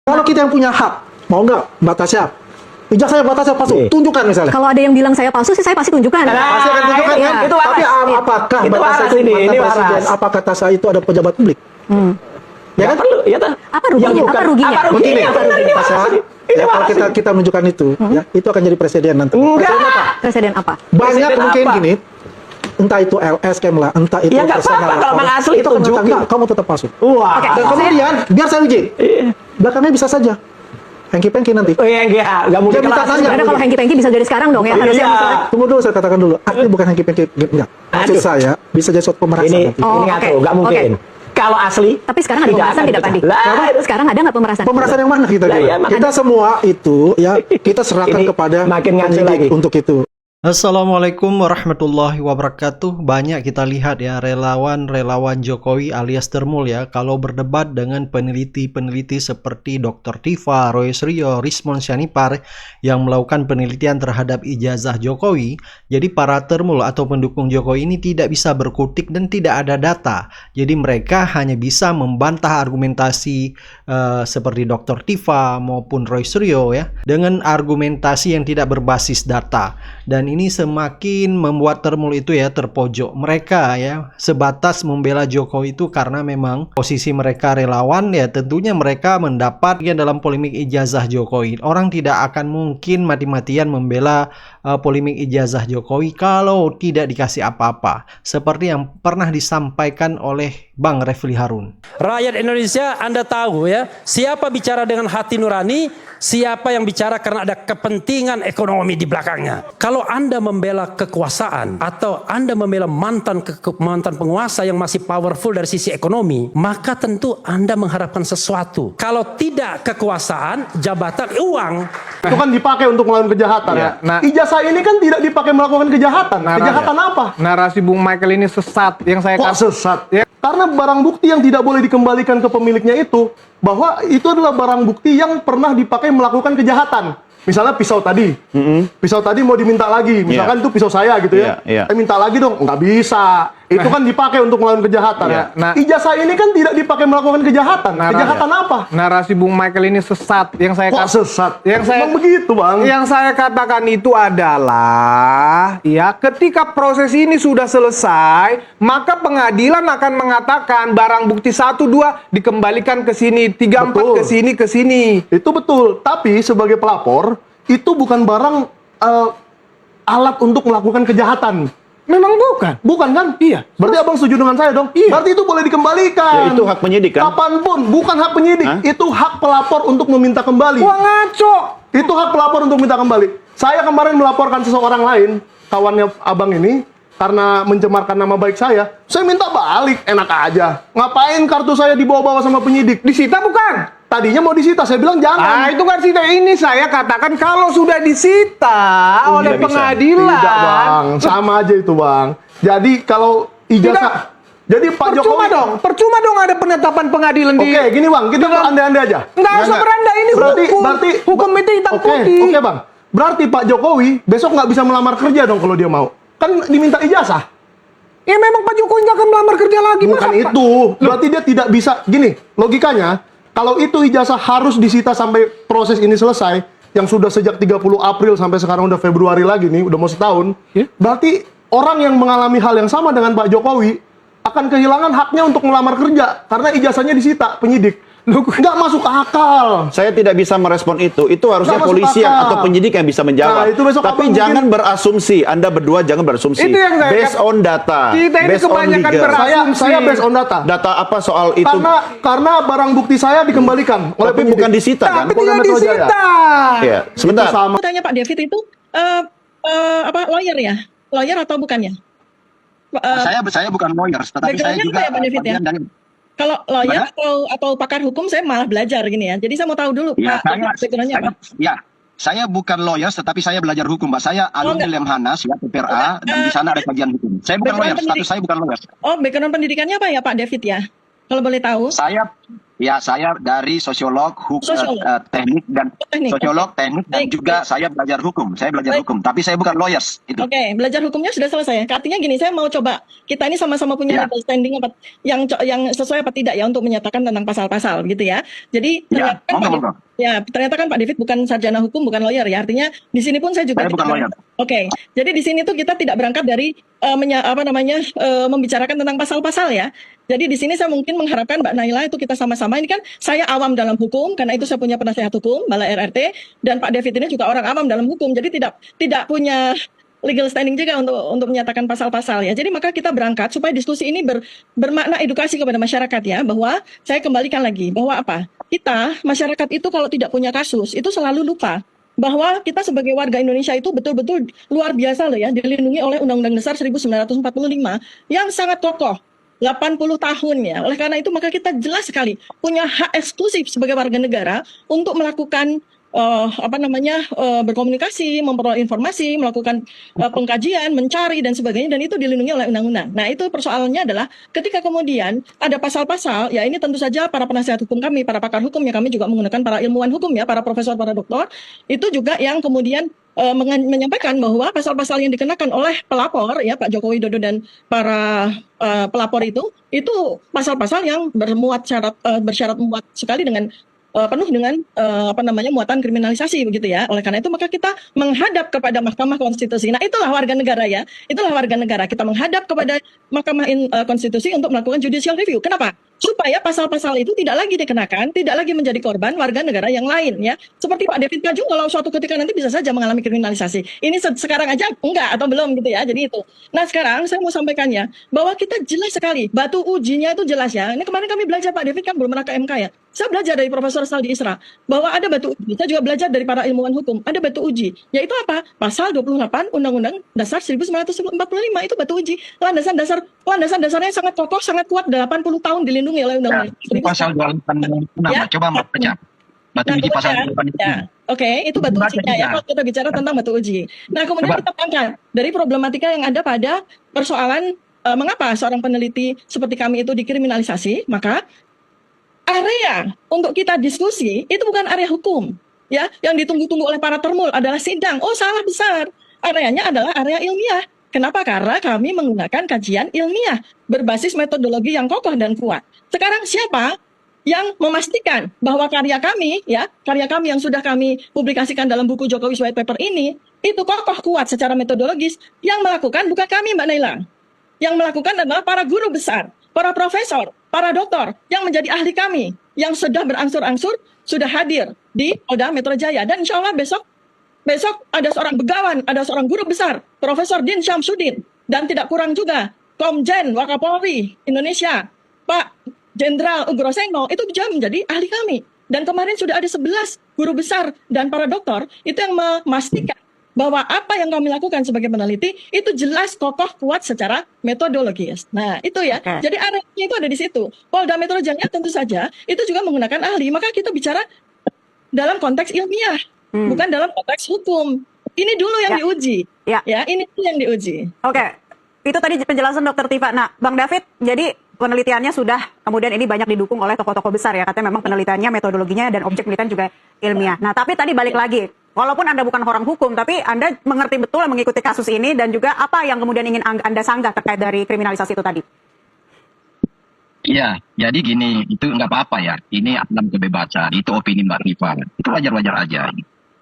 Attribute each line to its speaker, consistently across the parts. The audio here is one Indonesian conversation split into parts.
Speaker 1: Kalau kita yang punya hak, mau nggak Mbak Tasya? Ijazah Mbak Tasya palsu, tunjukkan misalnya.
Speaker 2: Kalau ada yang bilang saya palsu sih, saya pasti tunjukkan.
Speaker 1: Pasti akan tunjukkan kan?
Speaker 2: Itu
Speaker 1: Tapi apakah Mbak Tasya itu mantan presiden? Apakah Tasya itu ada pejabat publik? Ya kan?
Speaker 3: Perlu, ya tak?
Speaker 2: Apa ruginya? Apa ruginya?
Speaker 1: Begini, Tasya, ya, kalau kita menunjukkan itu akan jadi presiden nanti.
Speaker 2: Presiden apa?
Speaker 1: Banyak mungkin gini, entah itu LS Kemla, entah itu
Speaker 3: ya nggak apa-apa kalau memang asli itu
Speaker 1: tunjukkan.
Speaker 3: juga.
Speaker 1: Kamu tetap palsu.
Speaker 3: Wah.
Speaker 1: Dan kemudian biar saya uji. Belakangnya bisa saja. Hengki-pengki nanti.
Speaker 3: Oh iya, nggak mungkin.
Speaker 1: Dia minta tanya.
Speaker 2: Karena kalau hengki-pengki bisa dari sekarang dong ya.
Speaker 3: Iya.
Speaker 2: Harusnya
Speaker 1: Tunggu dulu, saya katakan dulu. Artinya bukan hengki-pengki, enggak. Maksud
Speaker 3: Aduh.
Speaker 1: saya bisa jadi suatu pemerasan
Speaker 3: Ini
Speaker 1: nanti.
Speaker 2: Oh,
Speaker 3: ngaco,
Speaker 2: oke.
Speaker 3: nggak mungkin. Kalau asli.
Speaker 2: Tapi sekarang ada pemerasan tidak, Pandi? Sekarang ada nggak pemerasan?
Speaker 1: Pemerasan yang mana kita?
Speaker 3: Lah, ya, makanya.
Speaker 1: Kita semua itu ya kita serahkan
Speaker 3: Ini
Speaker 1: kepada
Speaker 3: makin ngaco
Speaker 1: penyidik
Speaker 3: lagi.
Speaker 1: untuk itu.
Speaker 4: Assalamualaikum warahmatullahi wabarakatuh. Banyak kita lihat ya relawan-relawan Jokowi alias Termul ya, kalau berdebat dengan peneliti-peneliti seperti Dr. Tifa, Roy Suryo, Rismon Syanipar yang melakukan penelitian terhadap ijazah Jokowi. Jadi para Termul atau pendukung Jokowi ini tidak bisa berkutik dan tidak ada data. Jadi mereka hanya bisa membantah argumentasi seperti Dr. Tifa maupun Roy Suryo ya, dengan argumentasi yang tidak berbasis data. Dan ini semakin membuat Termul itu ya terpojok. Mereka ya sebatas membela Jokowi itu karena memang posisi mereka relawan ya, tentunya mereka mendapat ya dalam polemik ijazah Jokowi. Orang tidak akan mungkin mati-matian membela polemik ijazah Jokowi kalau tidak dikasih apa-apa. Seperti yang pernah disampaikan oleh Bang Refli Harun.
Speaker 5: Rakyat Indonesia, Anda tahu ya, siapa bicara dengan hati nurani, siapa yang bicara karena ada kepentingan ekonomi di belakangnya. Kalau Anda membela kekuasaan atau Anda membela mantan penguasa yang masih powerful dari sisi ekonomi, maka tentu Anda mengharapkan sesuatu. Kalau tidak kekuasaan, jabatan, uang.
Speaker 6: Itu kan dipakai untuk melakukan kejahatan.
Speaker 7: Ya, nah-
Speaker 6: Ijazah ini kan tidak dipakai melakukan kejahatan. Kejahatan apa?
Speaker 7: Narasi Bung Michael ini sesat yang saya
Speaker 6: Kok sesat?
Speaker 7: Ya.
Speaker 6: Karena barang bukti yang tidak boleh dikembalikan ke pemiliknya itu, bahwa itu adalah barang bukti yang pernah dipakai melakukan kejahatan. Misalnya pisau tadi, pisau tadi mau diminta lagi, misalkan itu pisau saya gitu ya,
Speaker 7: Iya.
Speaker 6: minta lagi dong, nggak bisa. Itu kan dipakai untuk melakukan kejahatan.
Speaker 7: Iya, nah-
Speaker 6: Ijazah ini kan tidak dipakai melakukan kejahatan. Kejahatan apa?
Speaker 7: Narasi Bung Michael ini sesat yang saya
Speaker 6: Kok sesat?
Speaker 7: Yang saya
Speaker 6: Emang begitu, Bang.
Speaker 7: Yang saya katakan itu adalah ya ketika proses ini sudah selesai, maka pengadilan akan mengatakan barang bukti 1 2 dikembalikan ke sini, 3 4
Speaker 6: Betul.
Speaker 7: ke sini.
Speaker 6: Itu betul. Tapi sebagai pelapor, itu bukan barang alat untuk melakukan kejahatan.
Speaker 7: Memang bukan.
Speaker 6: Bukan kan?
Speaker 7: Iya.
Speaker 6: Berarti abang setuju dengan saya dong?
Speaker 7: Iya.
Speaker 6: Berarti itu boleh dikembalikan.
Speaker 8: Ya, itu hak penyidik kan?
Speaker 6: Kapanpun. Bukan hak penyidik.
Speaker 8: Hah?
Speaker 6: Itu hak pelapor untuk meminta kembali.
Speaker 7: Wah, ngaco.
Speaker 6: Itu hak pelapor untuk minta kembali. Saya kemarin melaporkan seseorang lain, kawannya abang ini, karena mencemarkan nama baik saya minta balik. Enak aja. Ngapain kartu saya dibawa-bawa sama penyidik?
Speaker 7: Disita bukan?
Speaker 6: Tadinya mau disita, saya bilang jangan.
Speaker 7: Itu kan sita. Ini saya katakan kalau sudah disita oleh
Speaker 8: Tidak bisa.
Speaker 7: pengadilan.
Speaker 6: Tidak, Bang. Sama aja itu, Bang. Jadi kalau ijazah, jadi Pak
Speaker 7: Percuma
Speaker 6: Jokowi
Speaker 7: percuma dong ada penetapan pengadilan di.
Speaker 6: Oke, gini Bang, kita andai-andai aja.
Speaker 7: Nggak usah berandai, ini hukum itu hitam putih.
Speaker 6: Oke Bang, berarti Pak Jokowi besok nggak bisa melamar kerja dong kalau dia mau. Kan diminta ijazah.
Speaker 7: Ya memang Pak Jokowi nggak akan melamar kerja lagi.
Speaker 6: Bukan
Speaker 7: masa,
Speaker 6: itu. Berarti dia tidak bisa. Gini, logikanya, kalau itu ijazah harus disita sampai proses ini selesai, yang sudah sejak 30 April sampai sekarang udah Februari lagi nih, udah mau setahun.
Speaker 7: Ya.
Speaker 6: Berarti orang yang mengalami hal yang sama dengan Pak Jokowi akan kehilangan haknya untuk melamar kerja karena ijazahnya disita penyidik. Nggak masuk akal.
Speaker 8: Saya tidak bisa merespon itu. Itu harusnya
Speaker 6: Nggak masuk
Speaker 8: polisi
Speaker 6: akal.
Speaker 8: atau penyidik yang bisa menjawab.
Speaker 6: Nah, itu besok
Speaker 8: Tapi
Speaker 6: abang
Speaker 8: jangan
Speaker 6: mungkin-
Speaker 8: berasumsi. Anda berdua jangan berasumsi.
Speaker 7: Itu yang saya
Speaker 8: Based on data.
Speaker 7: Kita ini
Speaker 8: based on
Speaker 7: kebanyakan
Speaker 8: legal.
Speaker 7: berasumsi.
Speaker 6: Saya based on data.
Speaker 8: Data apa soal itu?
Speaker 6: Karena barang bukti saya dikembalikan oleh
Speaker 8: Tapi
Speaker 6: penyidik.
Speaker 8: bukan disita kan?
Speaker 7: Tapi
Speaker 6: Polda
Speaker 7: tidak
Speaker 6: Metro Jaya.
Speaker 7: disita.
Speaker 8: Ya, sebentar.
Speaker 6: Itu sama.
Speaker 9: Mau tanya Pak David itu apa lawyer ya? Lawyer atau bukannya?
Speaker 10: Saya bukan lawyer, tetapi saya
Speaker 9: Backgroundnya
Speaker 10: juga
Speaker 9: apa ya, Pak David, ya?
Speaker 10: bagian dari.
Speaker 9: Kalau lawyer atau pakar hukum saya malah belajar gini ya. Jadi saya mau tahu dulu
Speaker 10: Ya,
Speaker 9: Pak backgroundnya apa?
Speaker 10: Saya bukan lawyer, tetapi saya belajar hukum, Mbak. Saya alumni
Speaker 9: enggak.
Speaker 10: Lemhanas, ya, PPRA, dan di sana ada kajian hukum. Saya bukan lawyer,
Speaker 9: background
Speaker 10: status saya bukan lawyer.
Speaker 9: Oh, background pendidikannya apa ya Pak David ya? Kalau boleh tahu.
Speaker 10: Ya, saya dari sosiolog, teknik dan sosiolog, teknik dan juga saya belajar hukum. Saya belajar hukum, tapi saya bukan lawyers. Itu.
Speaker 9: Oke, belajar hukumnya sudah selesai. Artinya gini, saya mau coba kita ini sama-sama punya legal standing apa yang sesuai apa tidak ya untuk menyatakan tentang pasal-pasal gitu ya. Jadi ternyata kan Pak David bukan sarjana hukum, bukan lawyer ya. Artinya di sini pun saya juga
Speaker 10: bukan lawyer.
Speaker 9: Oke. Jadi di sini tuh kita tidak berangkat dari membicarakan tentang pasal-pasal ya. Jadi di sini saya mungkin mengharapkan Mbak Naila itu kita sama-sama, ini kan saya awam dalam hukum karena itu saya punya penasehat hukum Bala RRT, dan Pak David ini juga orang awam dalam hukum, jadi tidak punya legal standing juga untuk menyatakan pasal-pasal ya. Jadi maka kita berangkat supaya diskusi ini bermakna edukasi kepada masyarakat ya, bahwa saya kembalikan lagi bahwa kita masyarakat itu kalau tidak punya kasus itu selalu lupa bahwa kita sebagai warga Indonesia itu betul-betul luar biasa loh ya, dilindungi oleh Undang-Undang Dasar 1945 yang sangat kokoh. 80 tahun ya. Oleh karena itu maka kita jelas sekali punya hak eksklusif sebagai warga negara untuk melakukan berkomunikasi, memperoleh informasi, melakukan pengkajian, mencari dan sebagainya, dan itu dilindungi oleh undang-undang. Nah, itu persoalannya adalah ketika kemudian ada pasal-pasal, ya ini tentu saja para penasihat hukum kami, para pakar hukum ya, kami juga menggunakan para ilmuwan hukum ya, para profesor, para doktor, itu juga yang kemudian menyampaikan bahwa pasal-pasal yang dikenakan oleh pelapor ya Pak Joko Widodo dan para pelapor itu pasal-pasal yang bersyarat muat sekali dengan penuh dengan muatan kriminalisasi begitu ya. Oleh karena itu maka kita menghadap kepada Mahkamah Konstitusi. Nah, itulah warga negara ya. Itulah warga negara. Kita menghadap kepada Mahkamah Konstitusi untuk melakukan judicial review. Kenapa? Supaya pasal-pasal itu tidak lagi dikenakan, tidak lagi menjadi korban warga negara yang lain ya. Seperti Pak David Kajung kalau suatu ketika nanti bisa saja mengalami kriminalisasi. Ini sekarang aja enggak atau belum gitu ya. Jadi itu. Nah, sekarang saya mau sampaikannya bahwa kita jelas sekali batu ujinya itu jelas ya. Ini kemarin kami belajar Pak David kan belum pernah ke MK ya. Saya belajar dari Profesor Saldi Isra bahwa ada batu uji. Saya juga belajar dari para ilmuwan hukum. Ada batu uji. Yaitu apa? Pasal 28 Undang-Undang Dasar 1945 itu batu uji. Landasan dasarnya sangat kokoh, sangat kuat, 80 tahun dilindungi oleh undang-undang.
Speaker 10: Itu pasal 28 ya? Coba mau baca. Batu uji pasal 28
Speaker 9: ya. Oke, itu batu ujinya ya. Kalau kita bicara tentang batu uji. Nah, kemudian kita angkat dari problematika yang ada pada persoalan mengapa seorang peneliti seperti kami itu dikriminalisasi, maka area untuk kita diskusi itu bukan area hukum. Ya, yang ditunggu-tunggu oleh para termul adalah sidang. Oh, salah besar. Areanya adalah area ilmiah. Kenapa? Karena kami menggunakan kajian ilmiah berbasis metodologi yang kokoh dan kuat. Sekarang siapa yang memastikan bahwa karya kami yang sudah kami publikasikan dalam buku Jokowi's White Paper ini itu kokoh kuat secara metodologis? Yang melakukan bukan kami, Mbak Naila. Yang melakukan adalah para guru besar, para profesor, para doktor yang menjadi ahli kami, yang sudah berangsur-angsur sudah hadir di Polda Metro Jaya. Dan insya Allah besok ada seorang begawan, ada seorang guru besar, Profesor Din Syamsuddin, dan tidak kurang juga Komjen Wakapolri Indonesia, Pak Jenderal Ugroseno, itu juga menjadi ahli kami. Dan kemarin sudah ada 11 guru besar dan para doktor itu yang memastikan bahwa apa yang kami lakukan sebagai peneliti itu jelas kokoh kuat secara metodologis. Nah, itu ya. Jadi areanya itu ada di situ. Polda Metro Jaya tentu saja itu juga menggunakan ahli. Maka kita bicara dalam konteks ilmiah, bukan dalam konteks hukum. Ini dulu yang diuji. Ya, ini dulu yang diuji.
Speaker 2: Oke. Itu tadi penjelasan Dr. Tifa. Nah, Bang David, jadi penelitiannya sudah kemudian ini banyak didukung oleh tokoh-tokoh besar ya. Katanya memang penelitiannya, metodologinya dan objek penelitian juga ilmiah. Nah, tapi tadi balik lagi. Walaupun Anda bukan orang hukum, tapi Anda mengerti betul mengikuti kasus ini dan juga apa yang kemudian ingin Anda sanggah terkait dari kriminalisasi itu tadi.
Speaker 10: Iya, jadi gini, itu nggak apa-apa ya. Ini alam kebebasan, itu opini Mbak Rifa. Itu wajar-wajar aja.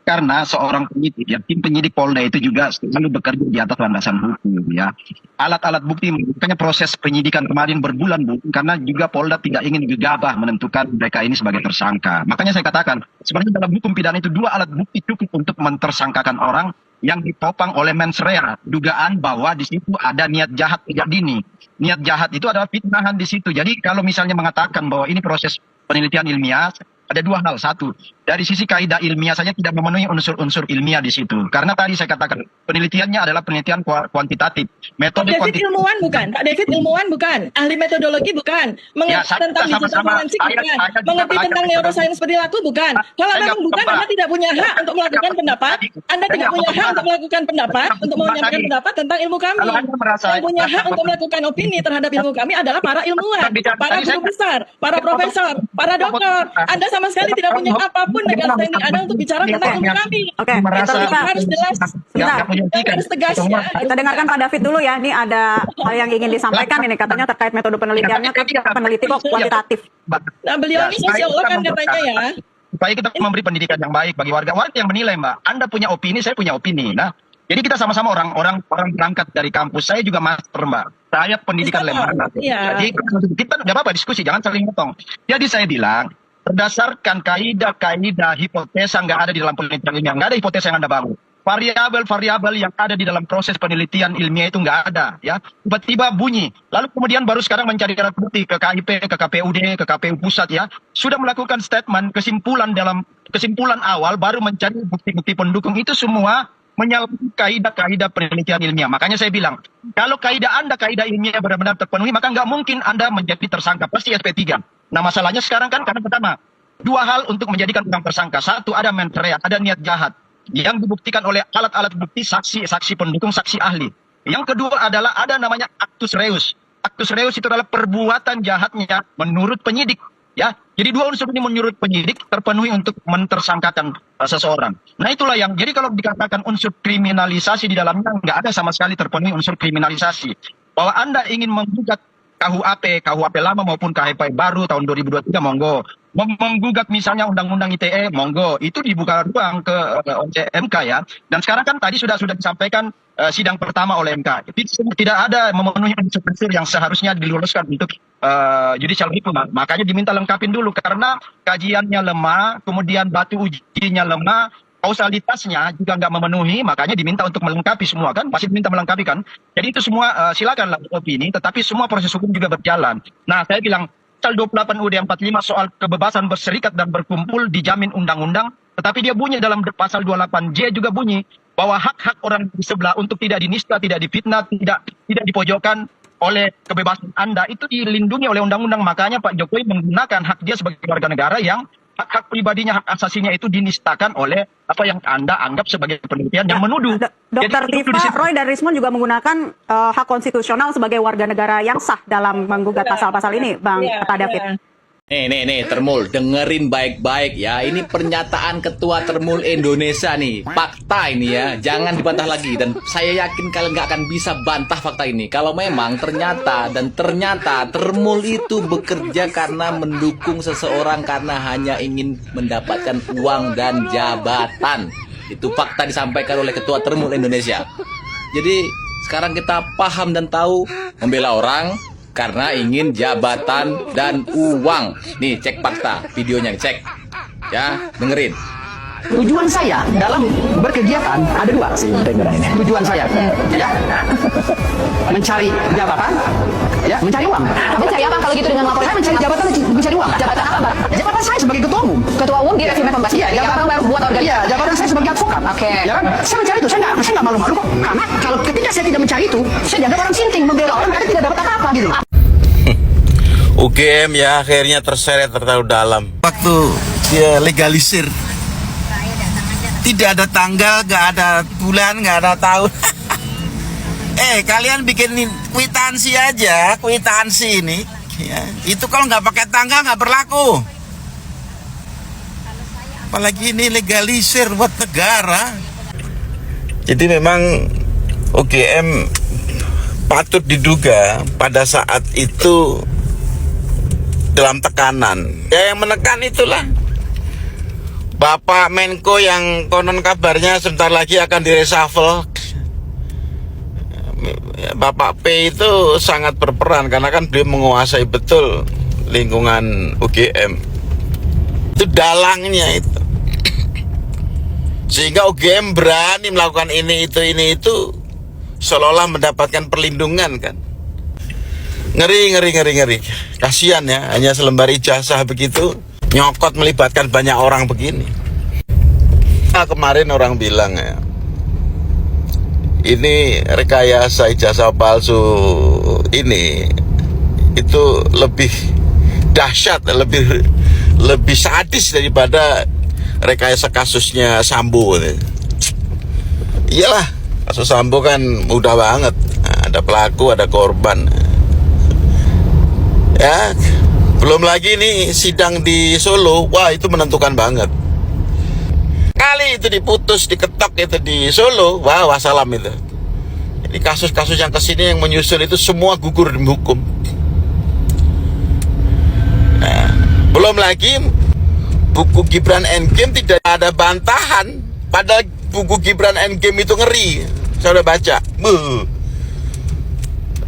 Speaker 10: Karena seorang penyidik, ya, tim penyidik Polda itu juga selalu bekerja di atas landasan hukum ya. Alat-alat bukti, makanya proses penyidikan kemarin berbulan-bulan karena juga Polda tidak ingin gegabah menentukan mereka ini sebagai tersangka. Makanya saya katakan, sebenarnya dalam hukum pidana itu 2 alat bukti cukup untuk mentersangkakan orang yang ditopang oleh mens rea, dugaan bahwa di situ ada niat jahat sejak dini. Niat jahat itu adalah fitnahan di situ. Jadi kalau misalnya mengatakan bahwa ini proses penelitian ilmiah, ada dua hal. Satu, dari sisi kaidah ilmiah saja tidak memenuhi unsur-unsur ilmiah di situ. Karena tadi saya katakan penelitiannya adalah penelitian kuantitatif.
Speaker 9: Pak
Speaker 10: Metode
Speaker 9: David
Speaker 10: kuantitatif.
Speaker 9: ilmuwan bukan? Pak David ilmuwan bukan? Ahli metodologi bukan? Mengerti
Speaker 10: saya
Speaker 9: tentang digital
Speaker 10: sama-sama.
Speaker 9: forensik
Speaker 10: Saya
Speaker 9: bukan?
Speaker 10: juga
Speaker 9: Mengerti
Speaker 10: belajar
Speaker 9: tentang
Speaker 10: metodologi.
Speaker 9: neuroscience perilaku bukan? Kalau
Speaker 10: Saya
Speaker 9: memang bukan,
Speaker 10: Mbak.
Speaker 9: Anda tidak punya hak untuk melakukan pendapat. Anda tidak punya hak untuk melakukan pendapat, untuk menyampaikan pendapat tentang ilmu kami.
Speaker 10: Kalau Anda merasa-
Speaker 9: Yang punya hak untuk melakukan opini terhadap ilmu kami adalah para ilmuwan, para guru besar, para profesor, para dokter. Anda sama sekali tidak punya apapun legal standing Anda untuk bicara tentang ilmu kami.
Speaker 2: Oke,
Speaker 10: Merasa-
Speaker 2: Dr. Tifa,
Speaker 9: Harus jelas.
Speaker 2: Sebentar.
Speaker 9: Harus tegas ya.
Speaker 2: kita dengarkan Pak David dulu ya. Ini ada hal yang ingin disampaikan ini, katanya terkait metode penelitiannya, peneliti kok kuantitatif.
Speaker 9: Nah, beliau ini sosiolog kan katanya ya.
Speaker 10: Supaya kita memberi pendidikan yang baik bagi warga yang menilai, Mbak. Anda punya opini, saya punya opini. Nah, jadi kita sama-sama orang berangkat dari kampus. Saya juga master, Mbak. Saya pendidikan lembaga.
Speaker 9: Iya.
Speaker 10: Jadi kita nggak apa-apa diskusi, jangan saling potong. Jadi saya bilang, berdasarkan kaidah hipotesa nggak ada di dalam penelitian ilmiah, nggak ada hipotesa yang Anda bangun. Variabel-variabel yang ada di dalam proses penelitian ilmiah itu nggak ada, ya. Tiba-tiba bunyi. Lalu kemudian baru sekarang mencari alat bukti ke KIP, ke KPUD, ke KPU pusat, ya. Sudah melakukan statement, kesimpulan awal, baru mencari bukti-bukti pendukung. Itu semua menyalahi kaidah-kaidah penelitian ilmiah. Makanya saya bilang, kalau kaidah ilmiah benar-benar terpenuhi, maka nggak mungkin Anda menjadi tersangka, pasti SP3. Nah, masalahnya sekarang kan karena pertama, dua hal untuk menjadikan orang tersangka. Satu, ada mens rea, ada niat jahat yang dibuktikan oleh alat-alat bukti, saksi pendukung, saksi ahli. Yang kedua adalah ada namanya actus reus. Actus reus itu adalah perbuatan jahatnya menurut penyidik, ya. Jadi dua unsur ini menurut penyidik terpenuhi untuk mentersangkakan seseorang. Nah, itulah yang, jadi kalau dikatakan unsur kriminalisasi di dalamnya, nggak ada sama sekali terpenuhi unsur kriminalisasi. Bahwa Anda ingin menggugat KUHP lama maupun KHP baru tahun 2023, monggo. Menggugat misalnya undang-undang ITE, monggo. Itu dibuka ruang ke MK, ya. Dan sekarang kan tadi sudah disampaikan sidang pertama oleh MK. Tidak ada memenuhi unsur-unsur yang seharusnya diluluskan untuk judicial review. Makanya diminta lengkapin dulu karena kajiannya lemah, kemudian batu ujinya lemah, kausalitasnya juga nggak memenuhi, makanya diminta untuk melengkapi semua, kan pasti diminta melengkapi, kan. Jadi itu semua silakanlah opini, tetapi semua proses hukum juga berjalan. Nah, saya bilang pasal 28 UUD 45 soal kebebasan berserikat dan berkumpul dijamin undang-undang, tetapi dia bunyi dalam pasal 28J juga bunyi bahwa hak-hak orang di sebelah untuk tidak dinista, tidak difitnah, tidak dipojokkan oleh kebebasan Anda itu dilindungi oleh undang-undang. Makanya Pak Jokowi menggunakan hak dia sebagai warga negara yang hak pribadinya, hak asasinya itu dinistakan oleh apa yang Anda anggap sebagai penelitian yang menuduh.
Speaker 2: Dr. Tifa, Roy dan Rismond juga menggunakan hak konstitusional sebagai warga negara yang sah dalam menggugat pasal-pasal ini, Bang Pak David.
Speaker 11: Nih, Termul, dengerin baik-baik ya. Ini pernyataan Ketua Termul Indonesia nih. Fakta ini ya, jangan dibantah lagi. Dan saya yakin kalian nggak akan bisa bantah fakta ini. Kalau memang ternyata Termul itu bekerja karena mendukung seseorang karena hanya ingin mendapatkan uang dan jabatan. Itu fakta disampaikan oleh Ketua Termul Indonesia. Jadi sekarang kita paham dan tahu membela orang karena ingin jabatan dan uang. Nih, cek fakta videonya, cek. Ya, dengerin.
Speaker 3: Tujuan saya dalam berkegiatan ada dua sih, tujuan saya, ya, mencari jabatan, ya, mencari uang.
Speaker 12: Mencari apa kalau gitu dengan laporan?
Speaker 3: Saya mencari jabatan, mencari uang.
Speaker 12: Jabatan apa, Mbak?
Speaker 3: Jabatan saya sebagai ketua umum.
Speaker 12: Ketua umum di Revime Pembas.
Speaker 3: Iya,
Speaker 12: Jabatan baru buat organisasi.
Speaker 3: Iya, jabatan saya sebagai advokat.
Speaker 12: Oke.
Speaker 3: Ya kan? Saya mencari itu, saya nggak malu-malu kok. Karena kalau ketika saya tidak mencari itu, saya dianggap orang sinting, membela orang karena tidak dapat apa-apa gitu.
Speaker 13: UGM ya akhirnya terseret terlalu dalam. Waktu dia legalisir, tidak ada tanggal, nggak ada bulan, nggak ada tahun. Kalian bikin kwitansi aja, kwitansi ini. Ya, itu kalau nggak pakai tanggal nggak berlaku. Apalagi ini legalisir buat negara. Jadi memang UGM patut diduga pada saat itu dalam tekanan. Ya, yang menekan itulah Bapak Menko yang konon kabarnya sebentar lagi akan direshuffle. Bapak P itu sangat berperan karena kan beliau menguasai betul lingkungan UGM. Itu dalangnya itu. Sehingga UGM berani melakukan ini itu seolah-olah mendapatkan perlindungan, kan. Ngeri. Kasihan ya, hanya selembar ijazah begitu nyokot melibatkan banyak orang begini. Nah, kemarin orang bilang ya, ini rekayasa ijazah palsu ini itu lebih dahsyat, lebih sadis daripada rekayasa kasusnya Sambo. Iyalah, kasus Sambo kan mudah banget. Nah, ada pelaku, ada korban. Ya, belum lagi nih sidang di Solo, wah itu menentukan banget. Kali itu diputus, diketok itu di Solo, wah wassalam itu. Ini kasus-kasus yang kesini yang menyusul itu semua gugur demi hukum. Nah, belum lagi buku Gibran Endgame tidak ada bantahan, padahal buku Gibran Endgame itu ngeri. Saya udah baca.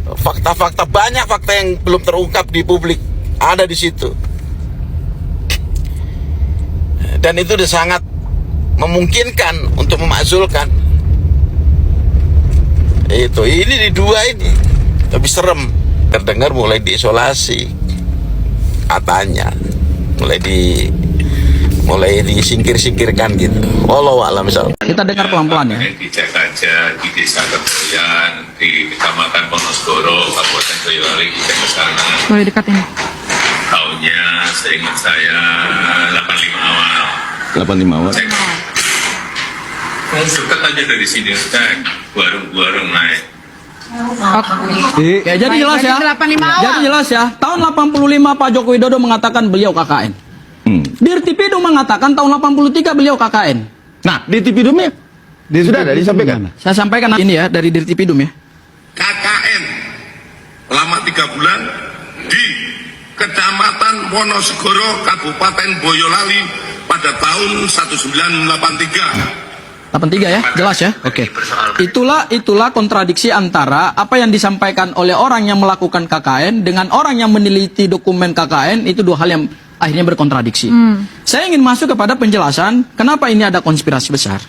Speaker 13: Fakta-fakta, banyak fakta yang belum terungkap di publik ada di situ. Dan itu udah sangat memungkinkan untuk memakzulkan. Ini di dua ini lebih serem. Terdengar mulai diisolasi, katanya mulai disingkir-singkirkan gitu. Wallahu a'lam bishawab.
Speaker 3: Kita dengar pelan-pelan ya.
Speaker 14: Dicek aja di desa Keboyan, di kecamatan Wonosgoro, Kabupaten Boyolali, dicek ke sana.
Speaker 12: Boleh dekat ini.
Speaker 14: Tahunnya seingat saya 85 awal.
Speaker 8: 85 awal.
Speaker 14: Cek. Dekat aja dari sini, cek. Warung-warung naik.
Speaker 3: Ya, jadi jelas ya. Jadi jelas ya. Tahun 85 Pak Joko Widodo mengatakan beliau KKN. Dirtipidum mengatakan tahun 83 beliau KKN.
Speaker 8: Nah, Dirtipidumnya sudah ada disampaikan.
Speaker 3: Saya sampaikan ini ya dari Dirtipidum ya.
Speaker 14: KKN selama 3 bulan di Kecamatan Wonosgoro, Kabupaten Boyolali pada tahun 1983.
Speaker 3: 83 ya, jelas ya. Oke. Itulah kontradiksi antara apa yang disampaikan oleh orang yang melakukan KKN dengan orang yang meneliti dokumen KKN, itu dua hal yang akhirnya berkontradiksi. Saya ingin masuk kepada penjelasan kenapa ini ada konspirasi besar.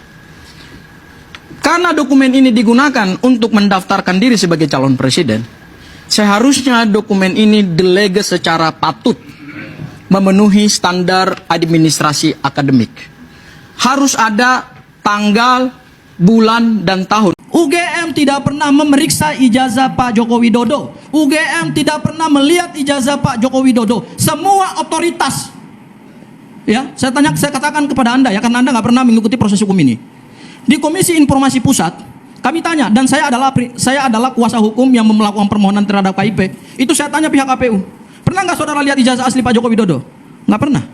Speaker 3: Karena dokumen ini digunakan untuk mendaftarkan diri sebagai calon presiden, seharusnya dokumen ini delege secara patut memenuhi standar administrasi akademik. Harus ada tanggal, bulan, dan tahun. UGM tidak pernah memeriksa ijazah Pak Joko Widodo. UGM tidak pernah melihat ijazah Pak Joko Widodo. Semua otoritas, ya, saya katakan kepada Anda ya, karena Anda nggak pernah mengikuti proses hukum ini. Di Komisi Informasi Pusat, kami tanya, dan saya adalah kuasa hukum yang melakukan permohonan terhadap KIP. Itu saya tanya pihak KPU, pernah nggak saudara lihat ijazah asli Pak Joko Widodo? Nggak pernah.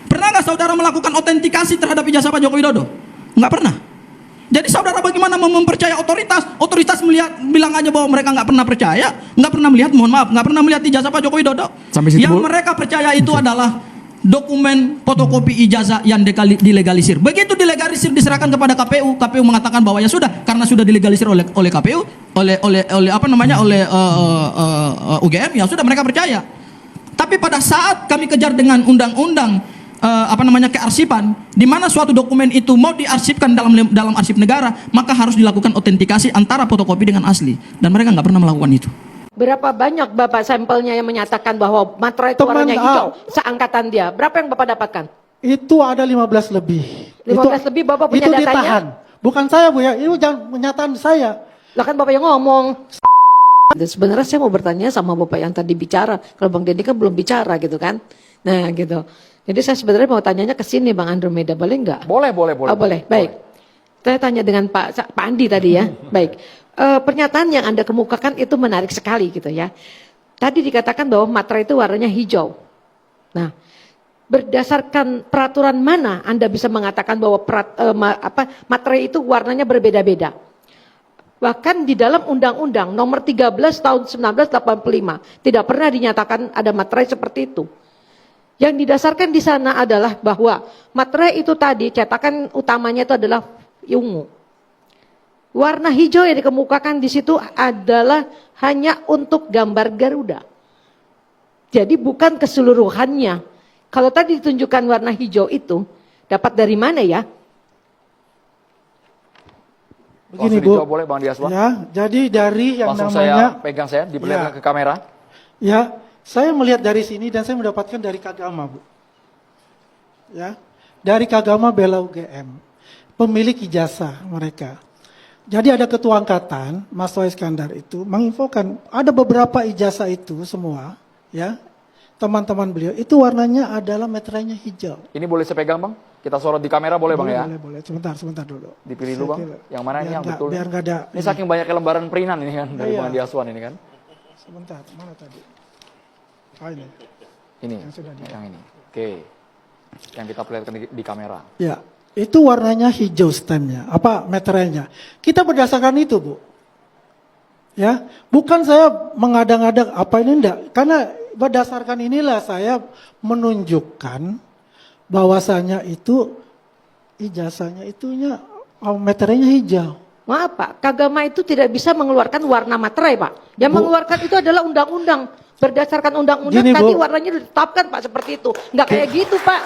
Speaker 3: Pernah nggak saudara melakukan autentikasi terhadap ijazah Pak Joko Widodo? Nggak pernah. Jadi saudara bagaimana mempercaya otoritas? Otoritas bilang aja bahwa mereka nggak pernah percaya, nggak pernah melihat, nggak pernah melihat ijazah Pak Joko Widodo. Yang mereka percaya itu adalah dokumen fotokopi ijazah yang dilegalisir. Begitu dilegalisir diserahkan kepada KPU, KPU mengatakan bahwa ya sudah, karena sudah dilegalisir oleh KPU, oleh UGM, ya sudah mereka percaya. Tapi pada saat kami kejar dengan undang-undang kearsipan, di mana suatu dokumen itu mau diarsipkan dalam arsip negara, maka harus dilakukan autentikasi antara fotokopi dengan asli, dan mereka nggak pernah melakukan itu.
Speaker 15: Berapa banyak Bapak sampelnya yang menyatakan bahwa materai itu warnanya hijau seangkatan dia? Berapa yang Bapak dapatkan?
Speaker 1: Itu ada 15 lebih.
Speaker 15: 15 lebih Bapak punya
Speaker 1: itu
Speaker 15: datanya?
Speaker 1: Ditahan. Bukan saya, Bu ya. Itu jangan pernyataan saya.
Speaker 15: Lah kan Bapak yang ngomong. Sebenarnya saya mau bertanya sama Bapak yang tadi bicara. Kalau Bang Deddy kan belum bicara gitu kan. Nah gitu. Jadi saya sebenarnya mau tanyanya ke sini Bang Andromeda, boleh nggak? Boleh. Oh, boleh. Baik. Saya tanya dengan Pak Andi tadi ya. Baik. Pernyataan yang Anda kemukakan itu menarik sekali gitu ya. Tadi dikatakan bahwa materai itu warnanya hijau. Nah, berdasarkan peraturan mana Anda bisa mengatakan bahwa materai itu warnanya berbeda-beda? Bahkan di dalam Undang-Undang nomor 13 tahun 1985 tidak pernah dinyatakan ada materai seperti itu. Yang didasarkan di sana adalah bahwa materai itu tadi cetakan utamanya itu adalah ungu. Warna hijau yang dikemukakan di situ adalah hanya untuk gambar Garuda. Jadi bukan keseluruhannya. Kalau tadi ditunjukkan warna hijau itu dapat dari mana ya?
Speaker 1: Begini Bu,
Speaker 16: boleh Bang Dias, Bang?
Speaker 1: ya, jadi dari yang
Speaker 16: Langsung
Speaker 1: namanya
Speaker 16: saya pegang, saya diperlihatkan
Speaker 1: Ya.
Speaker 16: ke kamera.
Speaker 1: ya, Saya melihat dari sini dan saya mendapatkan dari Kagama, Bu. Ya, dari Kagama Bela UGM, pemilik ijazah mereka. Jadi ada ketua angkatan, Mas Toa Iskandar itu menginfokan ada beberapa ijazah itu semua, ya, teman-teman beliau itu warnanya adalah meterainya hijau.
Speaker 16: Ini boleh saya pegang bang? Kita sorot di kamera boleh bang ya?
Speaker 1: Boleh. Sebentar dulu.
Speaker 16: Dipilih dulu bang. Yang mana ini yang betul?
Speaker 1: Biar nggak ada.
Speaker 16: Ini saking banyak lembaran perinan ini kan dari
Speaker 1: Iya.
Speaker 16: Bang Andi Aswan ini kan?
Speaker 1: Sebentar, mana tadi? Oh, ini.
Speaker 16: Ini,
Speaker 1: Yang sudah
Speaker 16: yang ini. Oke, yang kita perlihatkan di kamera.
Speaker 1: Ya, itu warnanya hijau stemnya, apa meterainya. Kita berdasarkan itu, Bu. Ya, bukan saya mengada-ngada apa ini enggak, karena berdasarkan inilah saya menunjukkan bahwasanya itu ijazahnya itunya meterainya hijau.
Speaker 15: Maaf Pak, Kagama itu tidak bisa mengeluarkan warna materai Pak. Yang mengeluarkan itu adalah undang-undang. Berdasarkan undang-undang
Speaker 1: Gini,
Speaker 15: tadi
Speaker 1: Bu.
Speaker 15: warnanya ditetapkan Pak seperti itu. Nggak kayak gitu Pak.